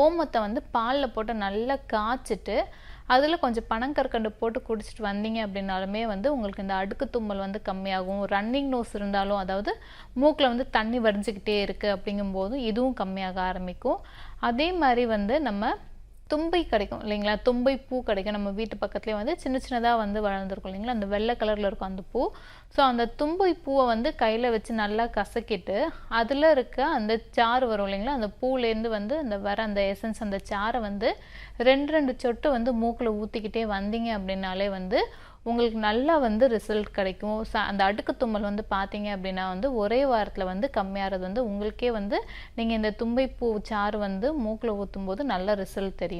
ஓமத்தை வந்து பாலில் போட்டு நல்லா காய்ச்சிட்டு அதில் கொஞ்சம் பனங்கற்கண்டு போட்டு குடிச்சிட்டு வந்தீங்க அப்படின்னாலுமே வந்து உங்களுக்கு இந்த அடுக்கு தும்மல் வந்து கம்மியாகும். ரன்னிங் நோஸ் இருந்தாலும், அதாவது மூக்கில் வந்து தண்ணி வடிஞ்சிக்கிட்டே இருக்குது அப்படிங்கும்போது இதுவும் கம்மியாக ஆரம்பிக்கும். அதே மாதிரி வந்து நம்ம தும்பை கிடைக்கும் இல்லைங்களா, தும்பை பூ கிடைக்கும். நம்ம வீட்டு பக்கத்துலேயே வந்து சின்ன சின்னதாக வந்து வளர்ந்துருக்கும் இல்லைங்களா, அந்த வெள்ளை கலரில் இருக்கும் அந்த பூ. ஸோ அந்த தும்பை பூவை வந்து கையில் வச்சு நல்லா கசக்கிட்டு அதில் இருக்க அந்த சாறு வரும் இல்லைங்களா, அந்த பூலேருந்து வந்து அந்த வர அந்த எசன்ஸ், அந்த சாறை வந்து 2 சொட்டு வந்து மூக்கில் ஊற்றிக்கிட்டே வந்தீங்க அப்படின்னாலே வந்து உங்களுக்கு நல்லா வந்து ரிசல்ட் கிடைக்கும். அந்த அடுக்கு தும்மல் வந்து பார்த்தீங்க அப்படின்னா வந்து ஒரே வாரத்தில் வந்து கம்மியாகிறது வந்து உங்களுக்கே வந்து நீங்கள் இந்த தும்பை பூ சாறு வந்து மூக்கில் ஊற்றும் போது நல்ல ரிசல்ட் தெரியும்.